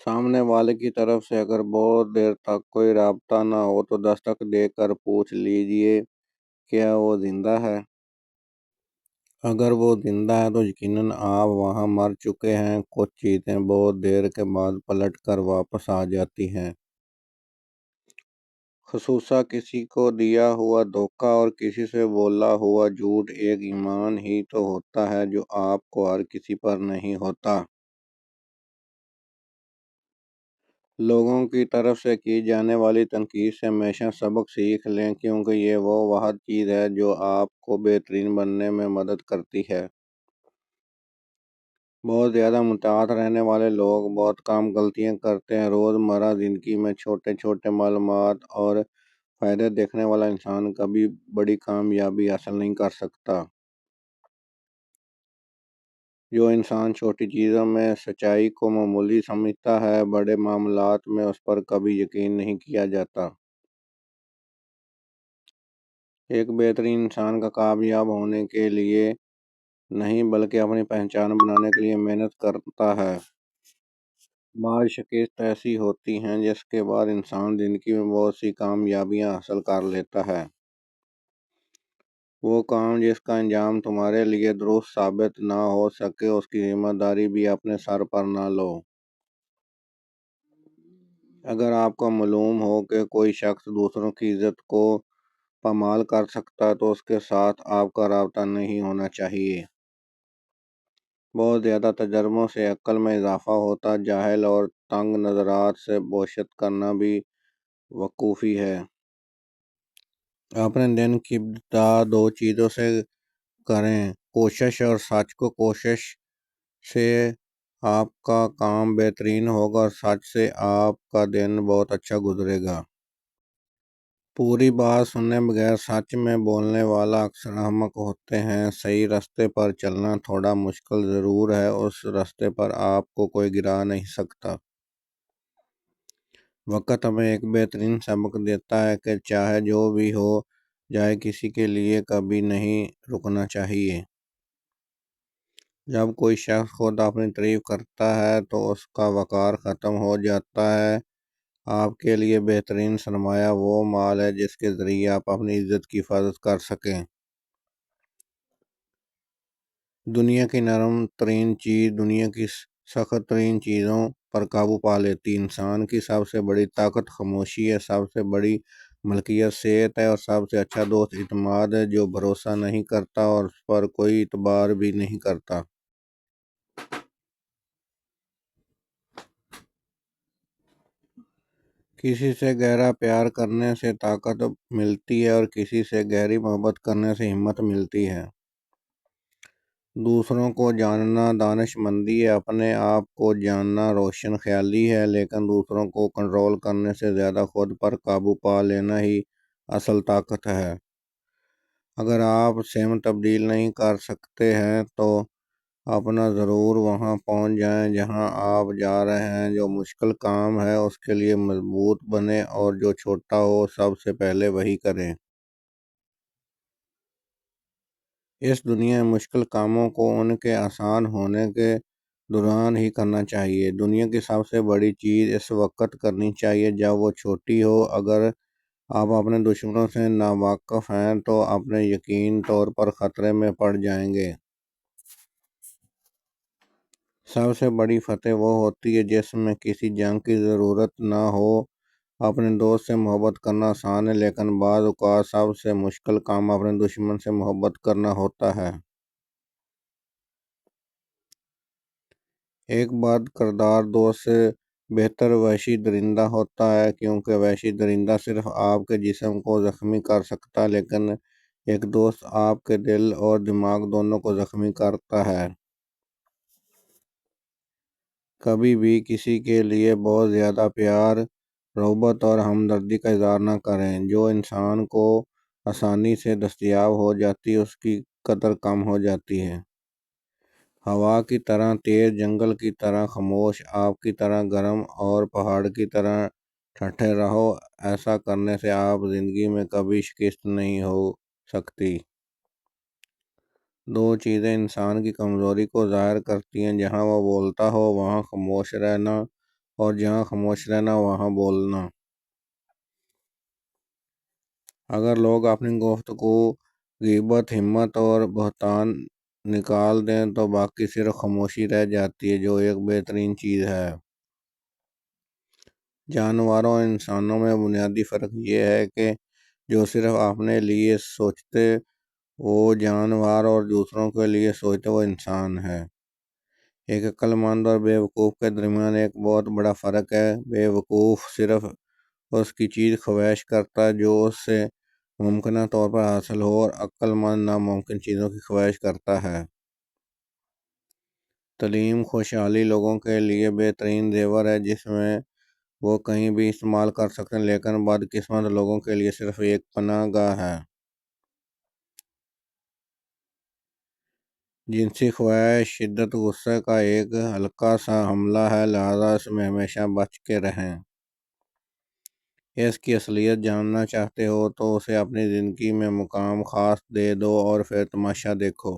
सामने वाले की तरफ से अगर बहुत देर तक कोई राब्ता ना हो तो दस्तक देकर पूछ लीजिए, क्या वो जिंदा है? अगर वो जिंदा है तो यकीनन आप वहां मर चुके हैं। कुछ चीजें बहुत देर के बाद पलट कर वापस आ जाती हैं। खसूसा किसी को दिया हुआ धोखा और किसी से बोला हुआ झूठ एक ईमान ही तो होता है जो आपको हर किसी पर नहीं होता। लोगों की तरफ से की जाने वाली तनकीद से हमेशा सबक सीख लें, क्योंकि ये वह चीज़ है जो आपको बेहतरीन बनने में मदद करती है। बहुत ज़्यादा मुतात रहने वाले लोग बहुत कम गलतियाँ करते हैं। रोज़मर्रा ज़िंदगी में छोटे छोटे मालूमात और फ़ायदे देखने वाला इंसान कभी बड़ी कामयाबी हासिल नहीं कर सकता। जो इंसान छोटी चीज़ों में सच्चाई को मामूली समझता है, बड़े मामलात में उस पर कभी यकीन नहीं किया जाता। एक बेहतरीन इंसान का कामयाब होने के लिए नहीं बल्कि अपनी पहचान बनाने के लिए मेहनत करता है। बाज़ शिकस्त ऐसी होती हैं जिसके बाद इंसान ज़िंदगी में बहुत सी कामयाबियाँ हासिल कर लेता है। वो काम जिसका अंजाम तुम्हारे लिए दुरुस्त साबित ना हो सके, उसकी जिम्मेदारी भी अपने सर पर ना लो। अगर आपको मालूम हो कि कोई शख्स दूसरों की इज्जत को पामाल कर सकता है तो उसके साथ आपका राब्ता नहीं होना चाहिए। बहुत ज़्यादा तजर्बों से अक्ल में इजाफा होता। जाहिल और तंग नज़रात से बोशत करना भी वकूफ़ी है। अपने दिन की इब्तिदा दो चीज़ों से करें, कोशिश और सच को। कोशिश से आपका काम बेहतरीन होगा और सच से आपका दिन बहुत अच्छा गुजरेगा। पूरी बात सुने बगैर सच में बोलने वाला अक्सर अहमक होते हैं। सही रास्ते पर चलना थोड़ा मुश्किल ज़रूर है, उस रास्ते पर आपको कोई गिरा नहीं सकता। वक़्त हमें एक बेहतरीन सबक देता है कि चाहे जो भी हो जाए, किसी के लिए कभी नहीं रुकना चाहिए। जब कोई शख्स खुद अपनी तारीफ करता है तो उसका वक़ार ख़त्म हो जाता है। आपके लिए बेहतरीन सरमाया वो माल है जिसके ज़रिए आप अपनी इज़्ज़त की हिफाजत कर सकें। दुनिया की नरम तरीन चीज़ दुनिया की सख्त तरीन चीज़ों पर काबू पा लेती। इंसान की सबसे बड़ी ताकत खामोशी है, सबसे बड़ी मलकियत सेहत है और सबसे अच्छा दोस्त इत्मीनान है, जो भरोसा नहीं करता और उस पर कोई इतबार भी नहीं करता। किसी से गहरा प्यार करने से ताकत मिलती है और किसी से गहरी मोहब्बत करने से हिम्मत मिलती है। दूसरों को जानना दानिशमंदी है, अपने आप को जानना रोशन ख्याली है, लेकिन दूसरों को कंट्रोल करने से ज़्यादा खुद पर काबू पा लेना ही असल ताकत है। अगर आप स्वयं तब्दील नहीं कर सकते हैं तो अपना ज़रूर वहाँ पहुँच जाएं जहाँ आप जा रहे हैं। जो मुश्किल काम है उसके लिए मजबूत बने और जो छोटा हो सबसे पहले वही करें। इस दुनिया में मुश्किल कामों को उनके आसान होने के दौरान ही करना चाहिए। दुनिया की सबसे बड़ी चीज़ इस वक्त करनी चाहिए जब वो छोटी हो। अगर आप अपने दुश्मनों से नावाकिफ़ हैं तो अपने यकीन तौर पर ख़तरे में पड़ जाएंगे। सबसे बड़ी फतह वो होती है जिसमें किसी जंग की ज़रूरत ना हो। अपने दोस्त से मोहब्बत करना आसान है, लेकिन बाज़ औक़ात सबसे मुश्किल काम अपने दुश्मन से मोहब्बत करना होता है। एक बद किरदार दोस्त से बेहतर वहशी दरिंदा होता है, क्योंकि वहशी दरिंदा सिर्फ आपके जिस्म को ज़ख्मी कर सकता है, लेकिन एक दोस्त आपके दिल और दिमाग दोनों को ज़ख्मी करता है। कभी भी किसी के लिए बहुत ज़्यादा प्यार, मोहब्बत और हमदर्दी का इज़हार न करें। जो इंसान को आसानी से दस्तयाब हो जाती है उसकी कदर कम हो जाती है। हवा की तरह तेज़, जंगल की तरह खामोश, आग की तरह गर्म और पहाड़ की तरह ठंडे रहो। ऐसा करने से आप ज़िंदगी में कभी शिकस्त नहीं हो सकती। दो चीज़ें इंसान की कमज़ोरी को ज़ाहिर करती हैं, जहाँ वह बोलता हो वहाँ खामोश रहना اور جہاں خاموش رہنا وہاں بولنا۔ اگر لوگ اپنی گفتگو غیبت، ہمت اور بہتان نکال دیں تو باقی صرف خاموشی رہ جاتی ہے، جو ایک بہترین چیز ہے۔ جانوروں اور انسانوں میں بنیادی فرق یہ ہے کہ جو صرف اپنے لیے سوچتے وہ جانور اور دوسروں کے لیے سوچتے وہ انسان ہے۔ ایک عقل مند اور بیوقوف کے درمیان ایک بہت بڑا فرق ہے۔ بیوقوف صرف اس کی چیز خواہش کرتا ہے جو اس سے ممکنہ طور پر حاصل ہو، اور عقل مند ناممکن چیزوں کی خواہش کرتا ہے۔ تعلیم خوشحالی لوگوں کے لیے بہترین زیور ہے جس میں وہ کہیں بھی استعمال کر سکتے ہیں، لیکن بدقسمت لوگوں کے لیے صرف ایک پناہ گاہ ہے۔ جنسی خواہش شدت غصے کا ایک ہلکا سا حملہ ہے، لہذا اس میں ہمیشہ بچ کے رہیں۔ اس کی اصلیت جاننا چاہتے ہو تو اسے اپنی زندگی میں مقام خاص دے دو اور پھر تماشا دیکھو۔